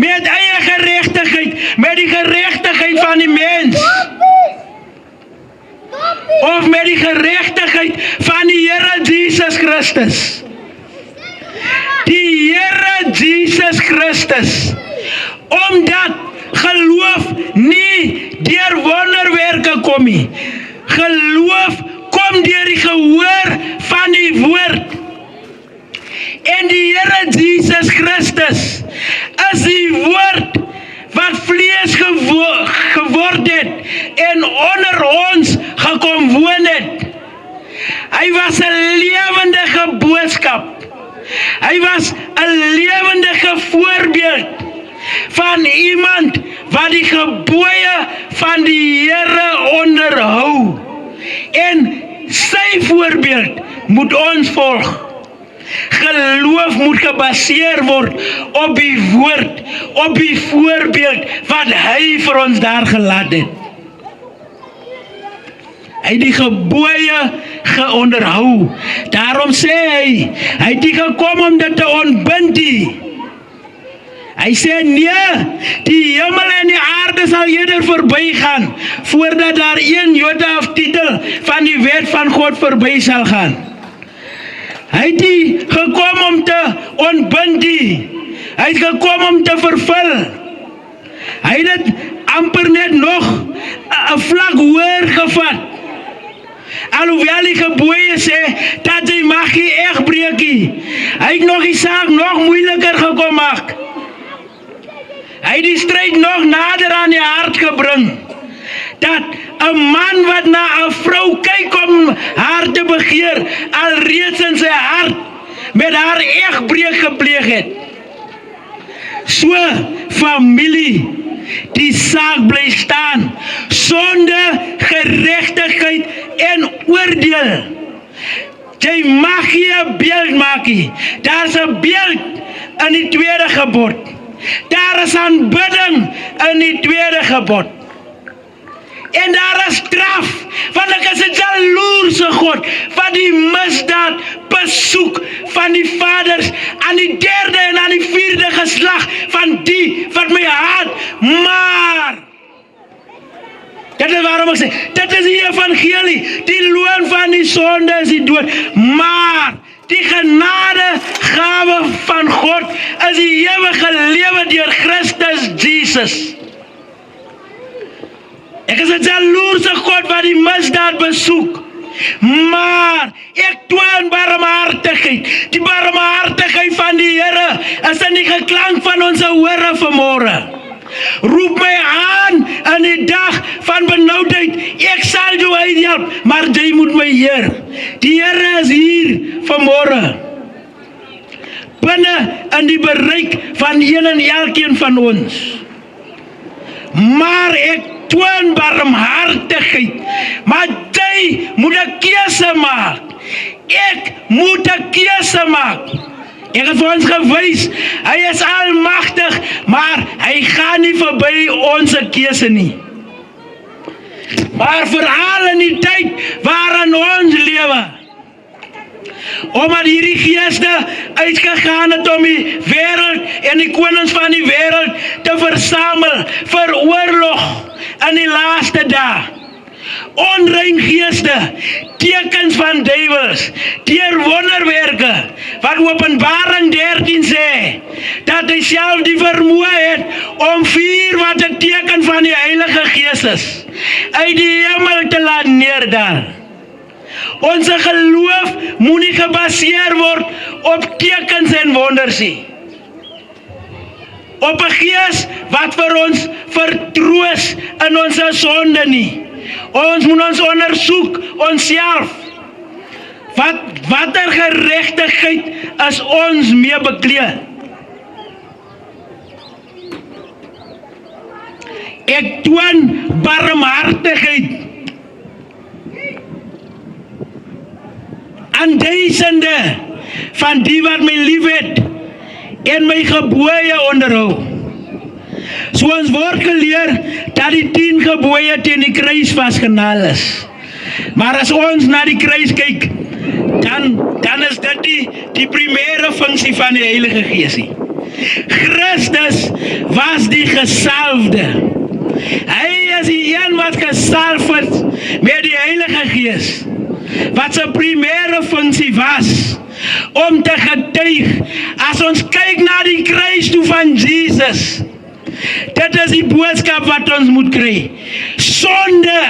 Met eie geregtigheid, met die geregtigheid van die mens. Of met die geregtigheid van die Here Jesus Christus. Die Here Jesus Christus. Omdat geloof nie deur wonderwerke kom nie. Geloof kom deur die gehoor van die woord. En die Here Jesus Christus is die woord wat vlees geword het en onder ons gekom woon het. Hy was 'n lewendige boodskap. Hy was 'n lewendige voorbeeld van iemand wat die gebooie van die Here onderhou. En sy voorbeeld moet ons volg. Geloof moet gebaseer word op die woord, op die voorbeeld wat hy vir ons daar gelaat het. Hy het die gebooie geonderhou. Daarom sê hy het nie gekom om dit te ontbind nie. Hy sê nee, die hemel en die aarde sal eerder verby gaan, voordat daar een jota of titel van die wet van God verby sal gaan. Hy het nie gekom om te ontbind nie. Hy het gekom om te vervul. Hy het dit amper net nog 'n vlak hoër gevat. Alhoewel die gebooie sê dat jy mag nie egbreek nie. Hy het nog die saak nog moeiliker gekom maak. Hy het die stryd nog nader aan die hart gebring. Dat 'n man wat na 'n vrou kyk om haar te begeer, alreeds in sy hart met haar egbreek gepleeg het. So, familie, die saak bly staan, sonde, geregtigheid en oordeel. Jy mag nie 'n beeld maak nie. Daar's 'n beeld in die tweede gebod. Daar is aanbidding in die tweede gebod. En daar is straf, want ek is 'n jaloerse God, wat die misdaad besoek van die vaders aan die derde en aan die vierde geslag van die wat my haat. Maar, dit is waarom ek sê, dit is die evangelie, die loon van die sonde is die dood, maar die genadegawe van God is die ewige lewe deur Christus Jesus. Ek is 'n jaloerse God wat die misdaad besoek Maar ek toon barmhartigheid. Die barmhartigheid van die Here is in die geklank van ons hore vanmôre. Roep my aan in die dag van benoudheid. Ek sal jou uithelp, maar jy moet my eer. Die Here is hier vanmôre. Binne in die bereik van een en elkeen van ons. Maar ek toon barmhartigheid. Maar jy moet 'n keuse maak. Ek moet 'n keuse maak. Ek het vir ons gewys, hy is almagtig, maar hy gaan nie verby ons keuse nie. Maar veral in die tyd waarin ons lewe, omdat hierdie geeste uitgegaan het om die wêreld en die konings van die wêreld te versamel vir oorlog in die laaste dae. Onrein geeste, tekens van duiwels, deur wonderwerke, wat Openbaring 13 sê, dat hy self die vermoë het om vuur wat 'n teken van die Heilige Gees is, uit die hemel te laat neerdal. Ons geloof moet nie gebaseer word op tekens en wonders nie. Op 'n gees wat vir ons vertroos in ons sonde nie. Ons moet ons ondersoek onsself. Watter geregtigheid is ons mee bekleed? Ek toon barmhartigheid aan duisende van die wat my liefhet en my gebooie onderhou. So ons word geleer dat die 10 gebooie teen die kruis vasgenaal is. Maar as ons na die kruis kyk, dan is dit die primêre funksie van die Heilige Gees. Christus was die gesalfde. Hy is die een wat gesalf het met die Heilige Gees, wat sy primêre funksie was om te getuig. As ons kyk na die kruis toe van Jesus, dit is die boodskap wat ons moet kry. Sonde,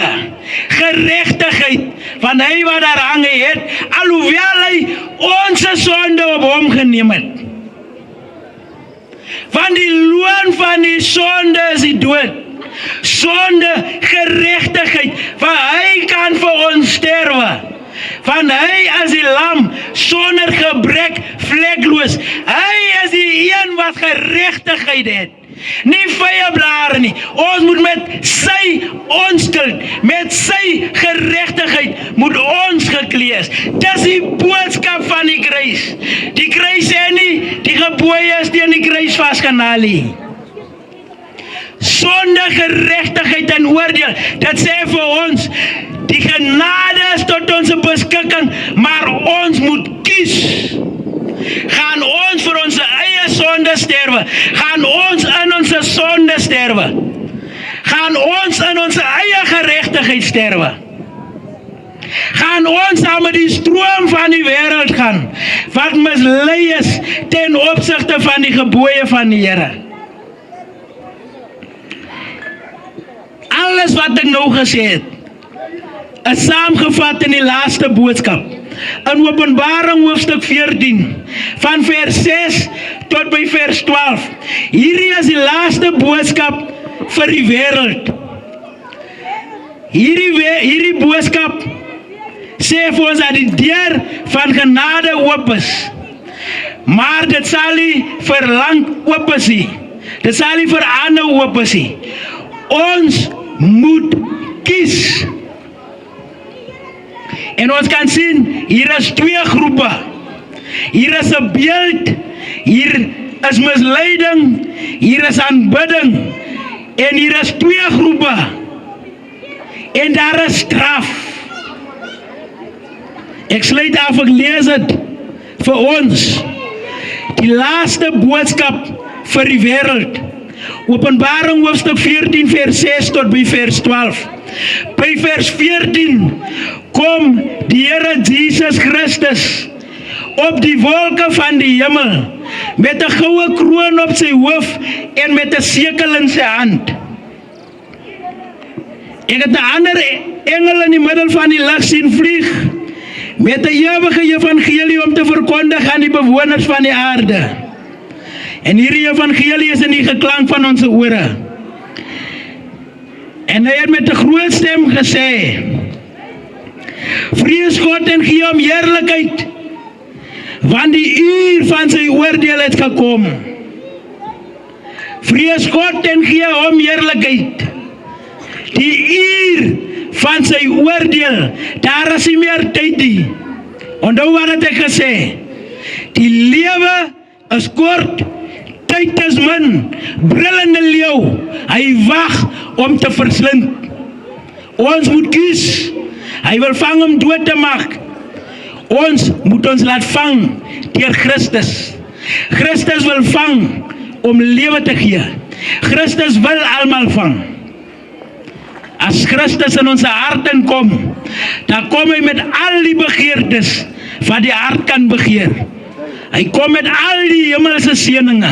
geregtigheid, van hy wat daar hang het, alhoewel hy ons sonde op hom geneem het. Want die loon van die sonde is die dood. Sonde, geregtigheid, want hy kan vir ons sterwe. Want hy is die lam, sonder gebrek, vlekloos. Hy is die een wat geregtigheid het. Nie vye blare nie. Ons moet met sy onskuld, met sy geregtigheid, moet ons geklees. Dis die boodskap van die kruis. Die kruis sê nie, die gebooie is teen die kruis vasgenaal nie. Sonde, geregtigheid en oordeel, dit sê vir ons, die genade is tot ons beskikking, maar ons moet kies. Gaan ons vir ons eie sonde sterwe? Gaan ons in ons sonde sterwe? Gaan ons in ons eie geregtigheid sterwe? Gaan ons saam met die stroom van die wêreld gaan, wat mislei is ten opsigte van die gebooie van die Here? Alles wat ek nou gesê het, is saamgevat in die laaste boodskap. In Openbaring hoofstuk 14, van vers 6 tot by vers 12. Hierdie is die laaste boodskap vir die wêreld. Hierdie boodskap sê vir ons dat die deur van genade oop is. Maar dit sal nie vir lank oop is nie. Dit sal nie vir aanhou oop is nie. Ons moet kies. En ons kan sien, hier is 2 groepe. Hier is 'n beeld, hier is misleiding, hier is aanbidding, en hier is 2 groepe. En daar is straf. Ek sluit af, ek lees dit vir ons. Die laaste boodskap vir die wêreld. Openbaring hoofstuk 14 vers 6 tot by vers 12. By vers 14 kom die Here Jesus Christus op die wolke van die hemel met 'n goue kroon op sy hoof en met 'n sekel in sy hand. Ek het 'n ander engel in die middel van die lug sien vlieg met 'n ewige evangelie om te verkondig aan die bewoners van die aarde. En hierdie evangelie is in die geklank van ons ore. En hy het met 'n groot stem gesê: Vrees God en gee hom heerlikheid, want die uur van sy oordeel het gekom. Vrees God en gee hom heerlikheid. Die uur van sy oordeel, daar is nie meer tyd nie. Onthou wat het ek gesê? Die lewe is kort, tyd is min, brullende leeu, hy wag om te verslind. Ons moet kies, hy wil vang om dood te maak. Ons moet ons laat vang deur Christus. Christus wil vang om lewe te gee. Christus wil almal vang. As Christus in ons hart kom, dan kom hy met al die begeertes wat die hart kan begeer. Hy kom met al die hemelse seëninge.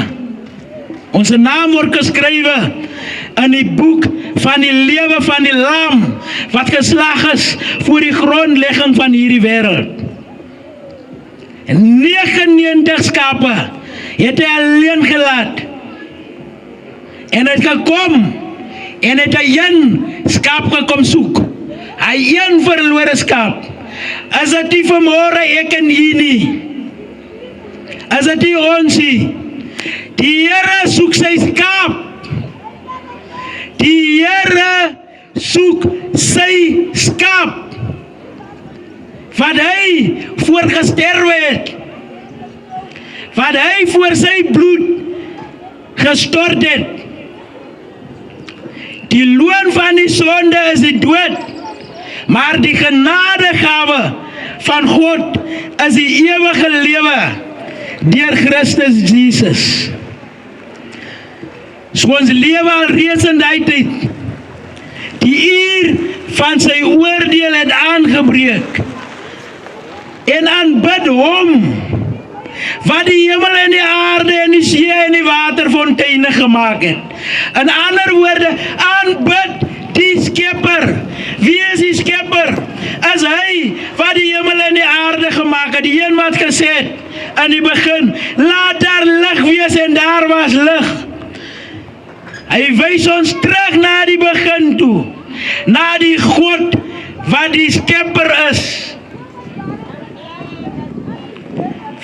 Ons naam word geskrywe in die boek van die lewe van die lam wat geslag is voor die grondlegging van hierdie wêreld. En 99 skape het hy alleen gelaat. En hy het gekom en het hy een skaap gekom soek. Hy een verlore skaap. Is dit nie vanmôre ek en u nie? Is dit nie ons nie? Die Here soek sy skaap. Die Here soek sy skaap. Wat hy voorgesterwe het. Wat hy voor sy bloed gestort het. Die loon van die sonde is die dood, maar die genadegawe van God is die ewige lewe deur Christus Jesus. So ons lewe al reeds in die tyd. Die uur van sy oordeel het aangebreek. En aanbid hom wat die hemel en die aarde en die see en die waterfonteine gemaak het. In ander woorde, aanbid die Skepper. Wie is die Skepper? Is hy wat die hemel en die aarde gemaak het. Die een wat gesê het in die begin, laat daar lig wees en daar was lig. Hy wys ons terug na die begin toe, na die God wat die Skepper is.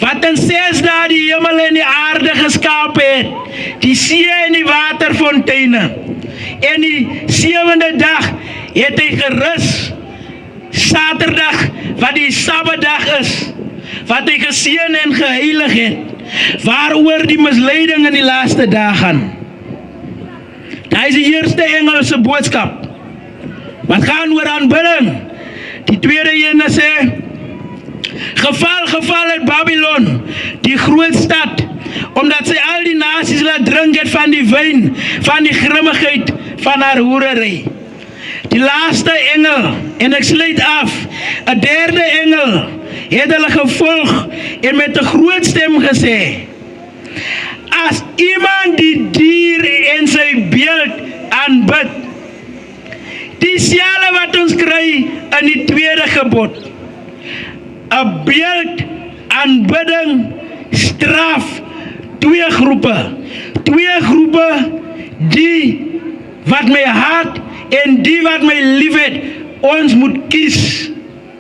Wat in 6 dae die hemel en die aarde geskaap het, die see en die waterfonteine. En die 7de dag het hy gerus. Saterdag, wat die Sabbatdag is, wat hy geseën en geheilig het, waaroor die misleiding in die laaste dae gaan. Dit is die eerste engelse boodskap, wat gaan oor aanbidding. Die tweede ene sê, geval het Babylon, die groot stad, omdat sy al die nasies laat drink het van die wyn, van die grimmigheid van haar hoerery. Die laaste engel, en ek sluit af, 'n derde engel, het hulle gevolg en met 'n groot stem gesê, as iemand die dier en sy beeld aanbid, dieselfde wat ons kry in die tweede gebod, 'n beeld, aanbidding, straf, twee groepe, die wat my haat en die wat my liefhet, ons moet kies.